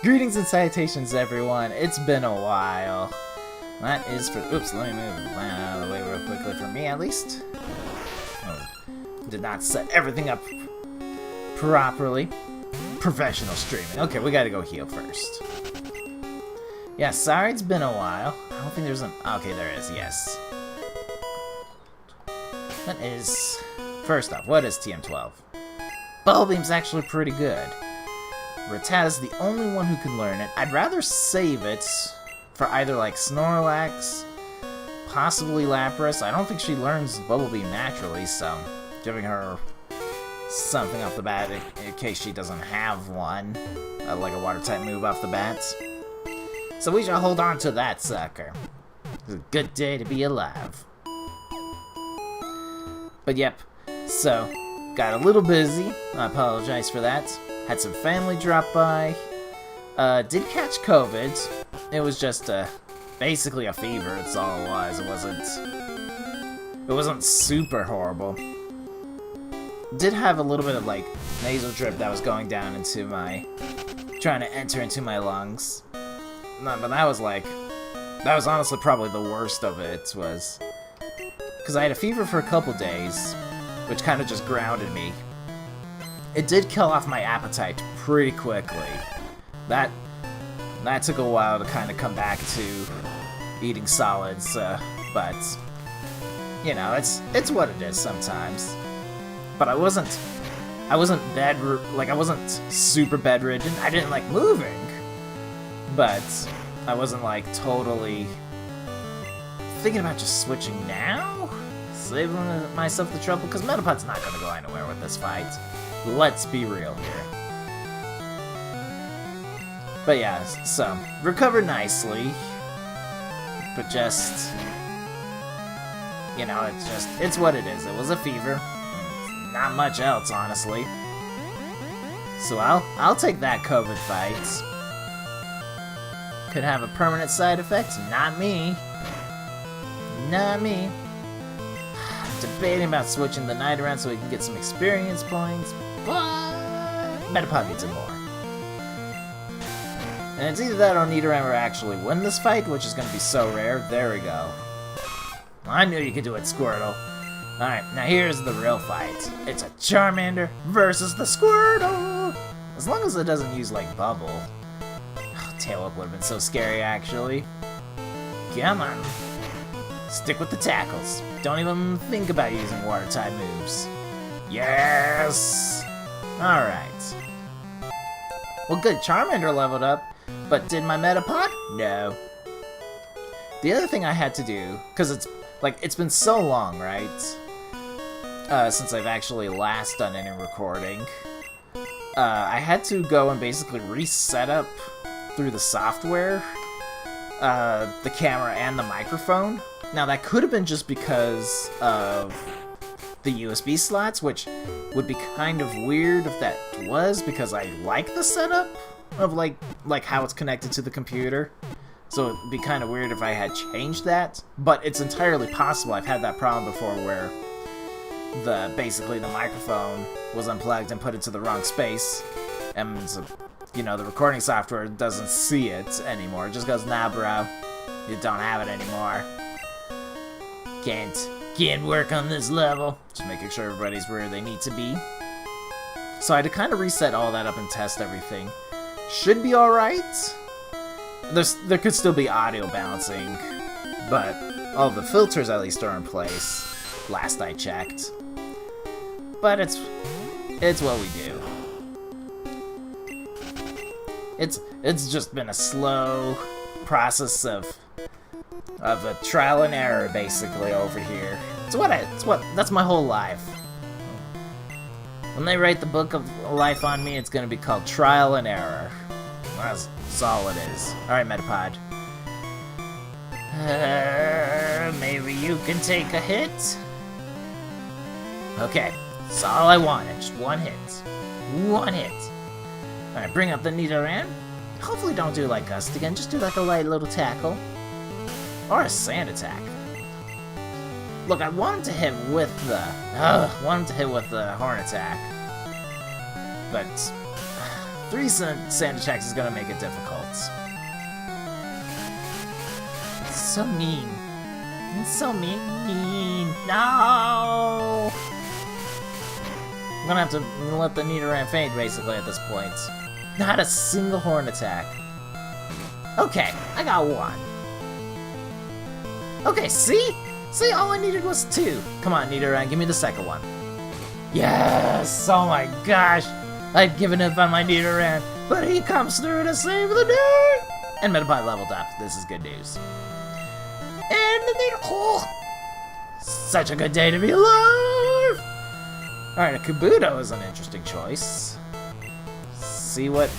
Greetings and salutations, everyone. It's been a while. That is for... Oops, let me move out of the way real quickly for me, at least. Oh, did not set everything up properly. Professional streaming. Okay, we gotta go heal first. Yeah, sorry it's been a while. I don't think there's an... Okay, there is, yes. That is... First off, what is TM12? Bubble Beam's actually pretty good. Rattata's the only one who can learn it. I'd rather save it for either like Snorlax, possibly Lapras. I don't think she learns Bubble Beam naturally, so giving her something off the bat in case she doesn't have one, like a water type move off the bat. So we shall hold on to that sucker. It's a good day to be alive. But yep, so got a little busy. I apologize for that. Had some family drop by. Did catch COVID. It was just basically a fever. That's all it was. It wasn't super horrible. Did have a little bit of like nasal drip that was going down into my, trying to enter into my lungs. No, but that was honestly probably the worst of it, was because I had a fever for a couple days, which kind of just grounded me. It did kill off my appetite pretty quickly. That took a while to kind of come back to eating solids, but you know, it's what it is sometimes. But I wasn't I wasn't super bedridden. I didn't like moving, but I wasn't like totally thinking about just switching now, saving myself the trouble, because Metapod's not gonna go anywhere with this fight. Let's be real here. But yeah, so, recovered nicely, but just, you know, it's what it is. It was a fever. Not much else, honestly. So I'll take that COVID fight. Could have a permanent side effect? Not me. Not me. Debating about switching the night around so we can get some experience points, but Metapod needs it more. And it's either that or Nidoran will actually win this fight, which is going to be so rare. There we go. I knew you could do it, Squirtle. Alright, now here's the real fight. It's a Charmander versus the Squirtle! As long as it doesn't use, like, Bubble. Oh, Tail Whip would have been so scary, actually. Come on. Stick with the tackles. Don't even think about using water-type moves. Yes! Alright. Well, good, Charmander leveled up, but did my Metapod? No. The other thing I had to do, because it's been so long, right? Since I've actually last done any recording. I had to go and basically reset up through the software, the camera and the microphone. Now that could have been just because of the USB slots, which would be kind of weird if that was, because I like the setup of like how it's connected to the computer. So it'd be kind of weird if I had changed that, but it's entirely possible. I've had that problem before where basically the microphone was unplugged and put into the wrong space, and you know, the recording software doesn't see it anymore. It just goes, nah bro, you don't have it anymore. Can't work on this level. Just making sure everybody's where they need to be. So I had to kind of reset all that up and test everything. Should be alright. There could still be audio balancing, but all the filters at least are in place, last I checked. But it's what we do. It's just been a slow process of a trial and error, basically, over here. That's my whole life. When they write the book of life on me, it's gonna be called Trial and Error. That's all it is. Alright, Metapod. Maybe you can take a hit? Okay, that's all I wanted. Just one hit. One hit. Alright, bring up the Nidoran. Hopefully don't do like Gust again. Just do like a light little tackle. Or a sand attack. Look, I wanted to hit with the... Horn attack. But 3 sand attacks is gonna make it difficult. It's so mean. It's so mean. No! I'm gonna have to let the Nidoran faint, basically, at this point. Not a single horn attack. Okay, I got 1. Okay, see? See, all I needed was 2. Come on, Nidoran, give me the second one. Yes! Oh my gosh! I'd given up on my Nidoran, but he comes through to save the day! And Metapod leveled up. This is good news. And the Nidoran... Such a good day to be alive! Alright, a Kabuto is an interesting choice. See what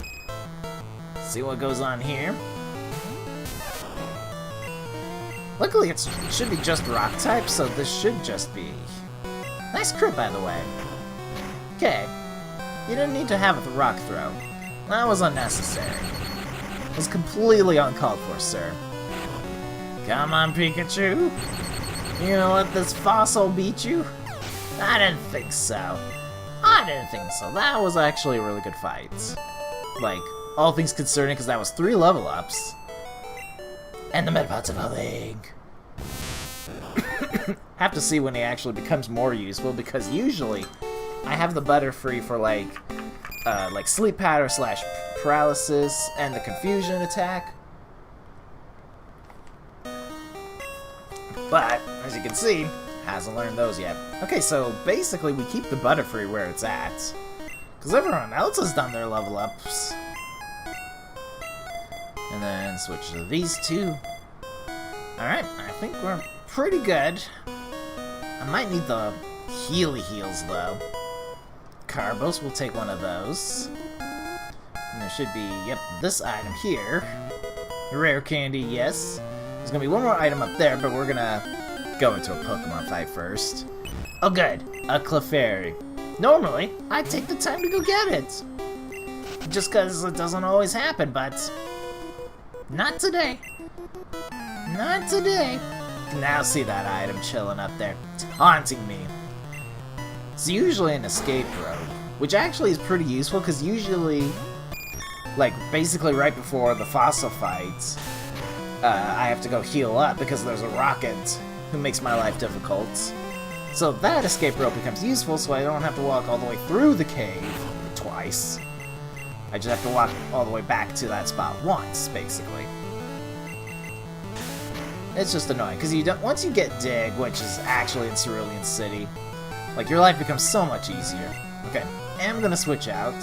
goes on here. Luckily, it should be just rock type, so this should just be... Nice crit, by the way. Okay. You didn't need to have the rock throw. That was unnecessary. It was completely uncalled for, sir. Come on, Pikachu. You gonna let this fossil beat you? I didn't think so. That was actually a really good fight. Like, all things concerning, because that was 3 level ups. And the Metapod's evolving. Have to see when he actually becomes more useful, because usually I have the Butterfree for like sleep pattern / paralysis and the confusion attack. But as you can see, hasn't learned those yet. Okay, so basically we keep the Butterfree where it's at, because everyone else has done their level ups. And then switch to these 2. Alright, I think we're pretty good. I might need the Healy Heals, though. Carbos will take one of those. And there should be, yep, this item here. Rare candy, yes. There's gonna be one more item up there, but we're gonna go into a Pokemon fight first. Oh good, a Clefairy. Normally, I'd take the time to go get it. Just because it doesn't always happen, but... Not today. Not today. Now see that item chilling up there, taunting me. It's usually an escape rope, which actually is pretty useful, because usually, like, basically right before the fossil fights, I have to go heal up because there's a rocket who makes my life difficult. So that escape rope becomes useful, so I don't have to walk all the way through the cave twice. I just have to walk all the way back to that spot once, basically. It's just annoying, because you don't. Once you get Dig, which is actually in Cerulean City, like, your life becomes so much easier. Okay, I'm gonna switch out.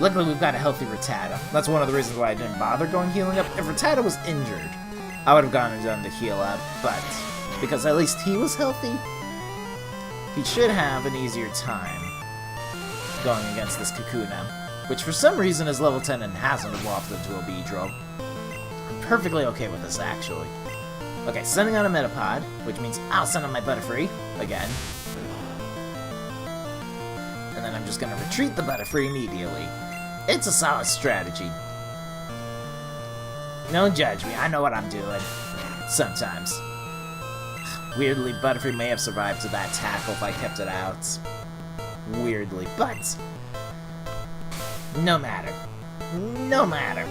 Luckily, we've got a healthy Rattata. That's one of the reasons why I didn't bother going healing up. If Rattata was injured, I would have gone and done the heal up, but because at least he was healthy, he should have an easier time going against this Kakuna, which for some reason is level 10 and hasn't evolved into a Beedrill. I'm perfectly okay with this, actually. Okay, sending out a Metapod, which means I'll send out my Butterfree again. And then I'm just gonna retreat the Butterfree immediately. It's a solid strategy. Don't judge me, I know what I'm doing. Sometimes. Weirdly, Butterfree may have survived to that tackle if I kept it out. Weirdly, but... no matter. No matter.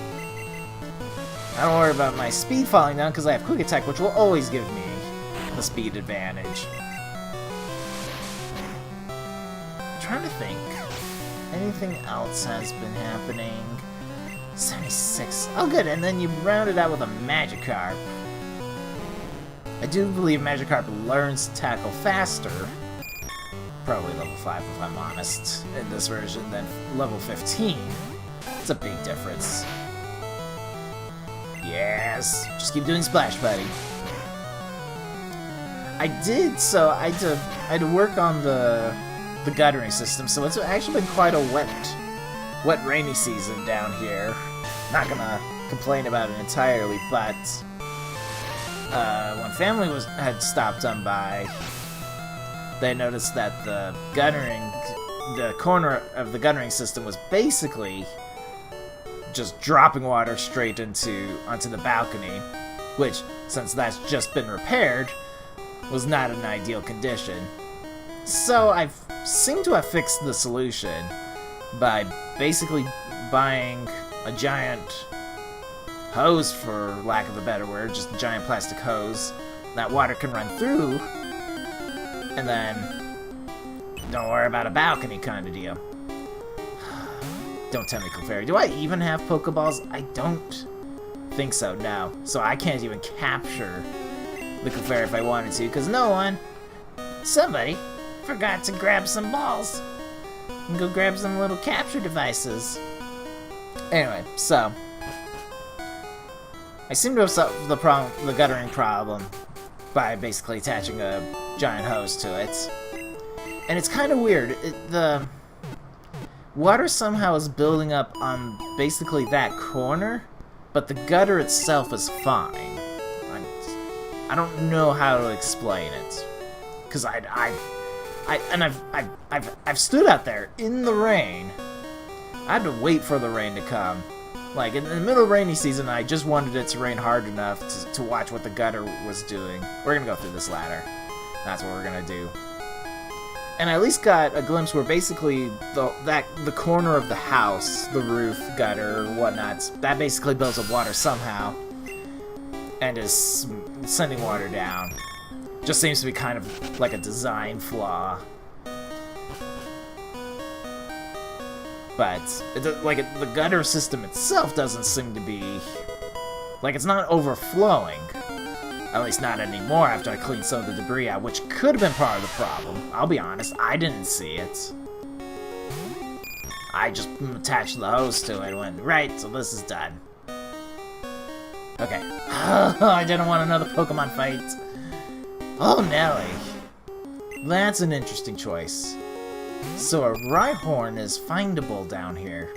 I don't worry about my speed falling down because I have Quick Attack, which will always give me the speed advantage. I'm trying to think. Anything else has been happening? 76. Oh good, and then you round it out with a Magikarp. I do believe Magikarp learns to tackle faster. Probably level 5 if I'm honest, in this version, than level 15. It's a big difference. Yes! Just keep doing Splash, buddy. I had to work on the guttering system, so it's actually been quite a wet rainy season down here. Not gonna complain about it entirely, but when family had stopped on by, they noticed that the corner of the guttering system was basically just dropping water straight onto the balcony, which, since that's just been repaired, was not an ideal condition. So I seem to have fixed the solution by basically buying a giant hose, for lack of a better word, just a giant plastic hose that water can run through, and then don't worry about a balcony kind of deal. Don't tell me, Clefairy. Do I even have Pokeballs? I don't think so, no. So I can't even capture the Clefairy if I wanted to, because somebody forgot to grab some balls and go grab some little capture devices. Anyway, so I seem to have solved the guttering problem by basically attaching a giant hose to it. And it's kind of weird. The water somehow is building up on basically that corner, but the gutter itself is fine. I don't know how to explain it, because I've stood out there in the rain. I had to wait for the rain to come. Like, in the middle of rainy season, I just wanted it to rain hard enough to watch what the gutter was doing. We're gonna go through this ladder. That's what we're gonna do. And I at least got a glimpse where basically the corner of the house, the roof, gutter, whatnot, that basically builds up water somehow and is sending water down. Just seems to be kind of like a design flaw. But the gutter system itself doesn't seem to be like, it's not overflowing. At least not anymore after I cleaned some of the debris out, which could have been part of the problem. I'll be honest, I didn't see it. I just attached the hose to it and went, right, so this is done. Okay. I didn't want another Pokemon fight. Oh, Nelly. That's an interesting choice. So a Rhyhorn is findable down here.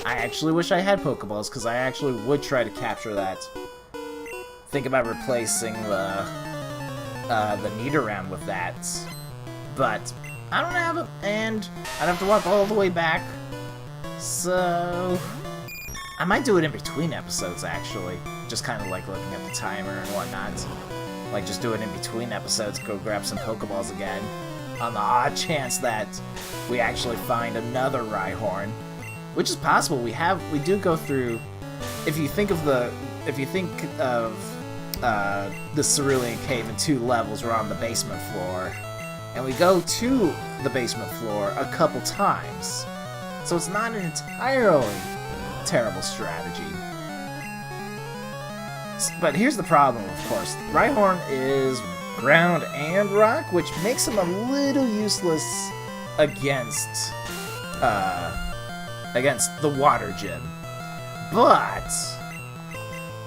I actually wish I had Pokeballs, because I actually would try to capture that. Think about replacing the Nidoran with that, but I don't have it, and I'd have to walk all the way back, so I might do it in between episodes, actually, just kind of like looking at the timer and whatnot, like just do it in between episodes, go grab some Pokeballs again, on the odd chance that we actually find another Rhyhorn, which is possible. We do go through, if you think of the Cerulean Cave in 2 levels. We're on the basement floor, and we go to the basement floor a couple times, so it's not an entirely terrible strategy. But here's the problem, of course. Rhyhorn is ground and rock, which makes him a little useless against the water gym, but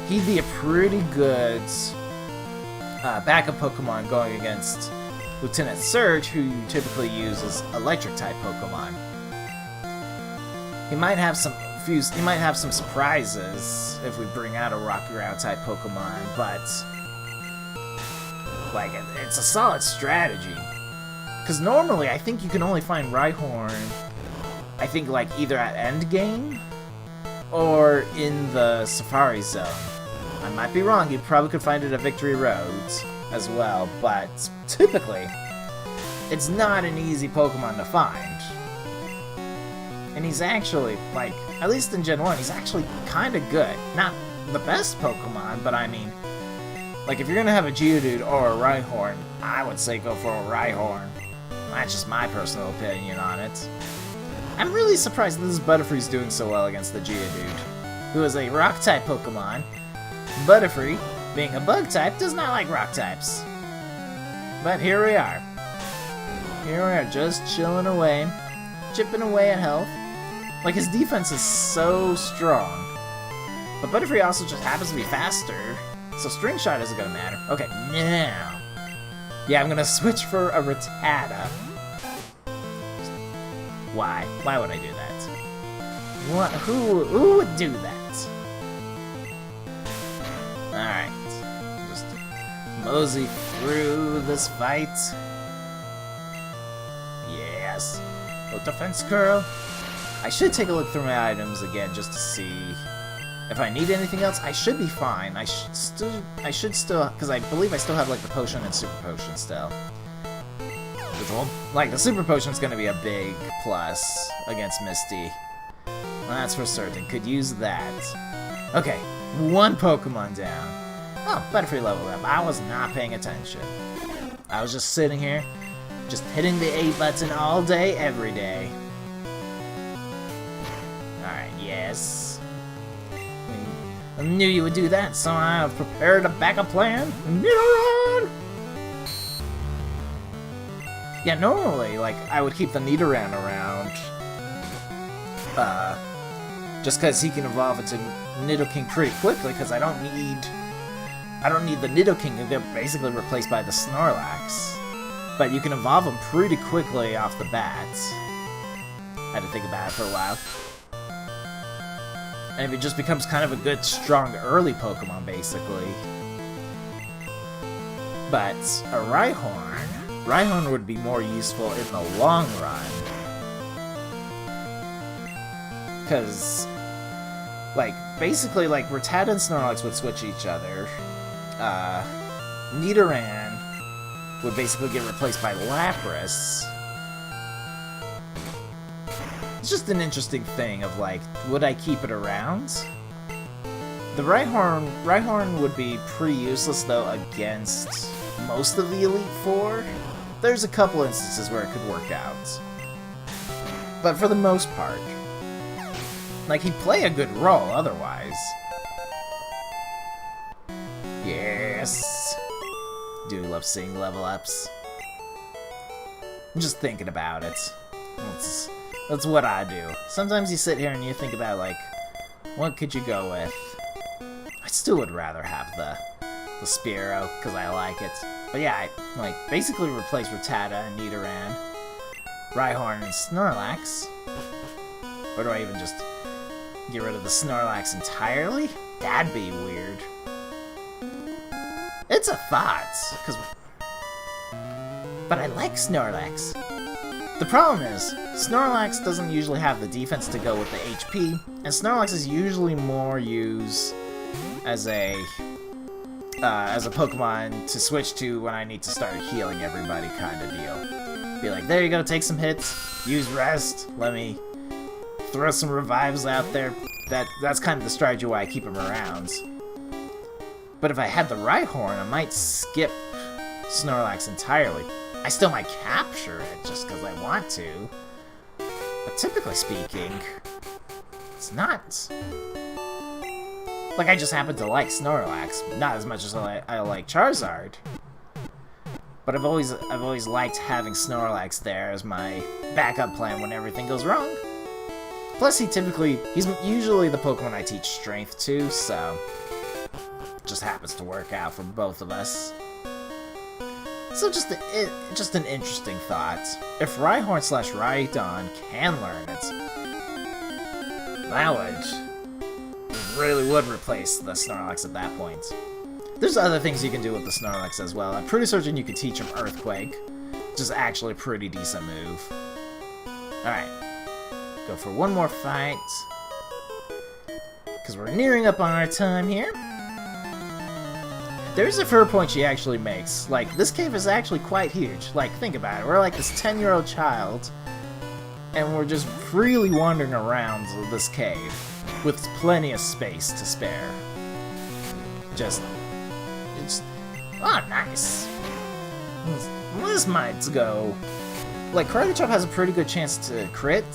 he'd be a pretty good backup Pokemon going against Lieutenant Surge, who you typically use as Electric-type Pokemon. He might have some surprises if we bring out a Rock Ground-type Pokemon, but like it's a solid strategy. Because normally, I think you can only find Rhyhorn, I think, like either at endgame or in the Safari Zone. I might be wrong, you probably could find it at Victory Road as well, but typically, it's not an easy Pokemon to find. And he's actually, like, at least in Gen 1, he's actually kind of good. Not the best Pokemon, but I mean, like, if you're gonna have a Geodude or a Rhyhorn, I would say go for a Rhyhorn. That's just my personal opinion on it. I'm really surprised that this Butterfree's doing so well against the Geodude, who is a Rock-type Pokemon. Butterfree, being a Bug-type, does not like Rock types. But here we are. Here we are, just chilling away, chipping away at health. Like, his defense is so strong. But Butterfree also just happens to be faster, so String Shot isn't gonna matter. Okay, now. Yeah, I'm gonna switch for a Rattata. Why? Why would I do that? What? Who would do that? Alright. Just mosey through this fight. Yes. Oh, defense curl. I should take a look through my items again just to see if I need anything else. I should be fine. I should still, because I believe I still have like the potion and super potion still. Which will, like, the super potion's gonna be a big plus against Misty. That's for certain. Could use that. Okay, one Pokemon down. Oh, Butterfree leveled up. I was not paying attention. I was just sitting here, just hitting the A button all day, every day. Alright, yes. I knew you would do that, so I have prepared a backup plan. Nidoran! Yeah, normally, like, I would keep the Nidoran around. Just because he can evolve into Nidoking pretty quickly, because I don't need the Nidoking to get basically replaced by the Snorlax. But you can evolve him pretty quickly off the bat. I had to think about it for a while. And it just becomes kind of a good, strong, early Pokemon, basically. But a Rhyhorn would be more useful in the long run. Because, like, basically, like, Rattata and Snorlax would switch each other. Nidoran would basically get replaced by Lapras. It's just an interesting thing of, like, would I keep it around? The Rhyhorn would be pretty useless, though, against most of the Elite Four. There's a couple instances where it could work out. But for the most part, like, he'd play a good role otherwise. Yes! Do love seeing level ups. I'm just thinking about it. That's what I do. Sometimes you sit here and you think about, like, what could you go with? I still would rather have the Spearow, because I like it. But yeah, I, like, basically replace Rattata and Nidoran, Rhyhorn and Snorlax. Or do I even just get rid of the Snorlax entirely? That'd be weird. It's a thought, but I like Snorlax. The problem is, Snorlax doesn't usually have the defense to go with the HP, and Snorlax is usually more used as a Pokemon to switch to when I need to start healing everybody kind of deal. Be like, there you go, take some hits, use rest, let me throw some revives out there. That's kind of the strategy why I keep him around. But if I had the Rhyhorn, I might skip Snorlax entirely. I still might capture it just because I want to. But typically speaking, it's not. Like, I just happen to like Snorlax, not as much as I like Charizard. But I've always liked having Snorlax there as my backup plan when everything goes wrong. Plus, he's usually the Pokemon I teach Strength to, so it just happens to work out for both of us. So just an interesting thought. If Rhyhorn/Rhydon can learn it, that really would replace the Snorlax at that point. There's other things you can do with the Snorlax as well. I'm pretty certain you could teach him Earthquake, which is actually a pretty decent move. Alright. Go for one more fight, because we're nearing up on our time here. There's a fair point she actually makes. Like, this cave is actually quite huge. Like, think about it. We're like this 10-year-old child, and we're just freely wandering around this cave with plenty of space to spare. Oh, nice. This might go. Like, Karate Chop has a pretty good chance to crit.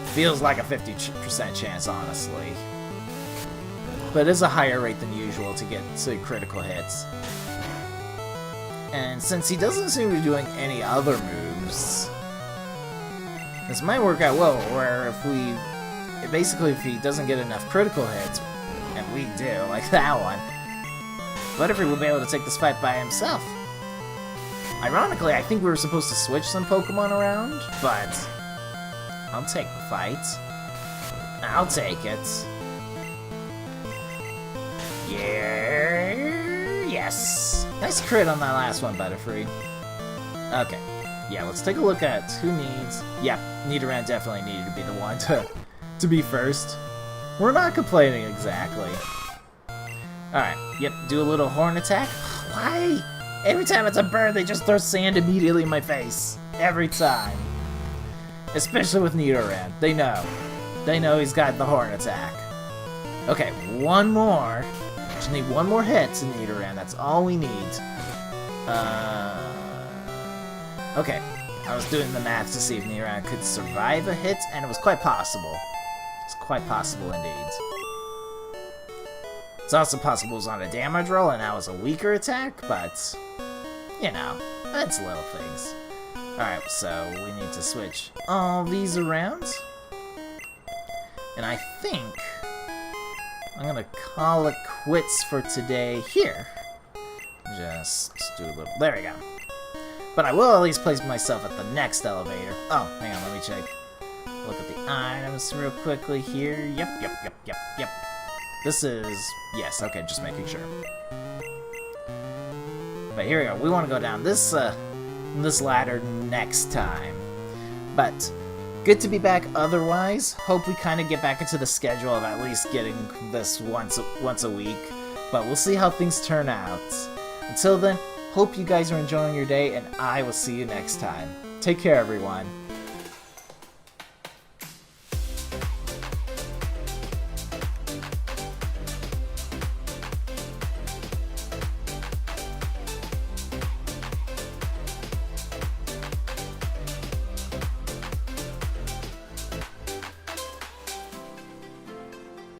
Feels like a 50% chance, honestly. But it's a higher rate than usual to get to critical hits. And since he doesn't seem to be doing any other moves, this might work out well, where if he doesn't get enough critical hits, and we do, like that one, Butterfree will be able to take this fight by himself. Ironically, I think we were supposed to switch some Pokemon around, but I'll take the fight. I'll take it. Yeah, yes. Nice crit on that last one, Butterfree. Okay. Yeah, let's take a look at who needs. Yeah, Nidoran definitely needed to be the one to be first. We're not complaining exactly. Alright, yep, do a little horn attack. Why? Every time it's a bird, they just throw sand immediately in my face. Every time. Especially with Nidoran. They know. they know he's got the horn attack. Okay, one more. Just need one more hit to Nidoran. That's all we need. Okay. I was doing the math to see if Nidoran could survive a hit, and it was quite possible. It's quite possible indeed. It's also possible it was on a damage roll, and that was a weaker attack, but, you know, that's little things. Alright, so we need to switch all these around. And I think I'm gonna call it quits for today here. Just do a little... There we go. But I will at least place myself at the next elevator. Oh, hang on, let me check. Look at the items real quickly here. Yep. This is... Yes, okay, just making sure. But here we go. We want to go down this ladder next time. But good to be back otherwise. Hope we kind of get back into the schedule of at least getting this once a week. But we'll see how things turn out. Until then, hope you guys are enjoying your day, and I will see you next time. Take care, everyone.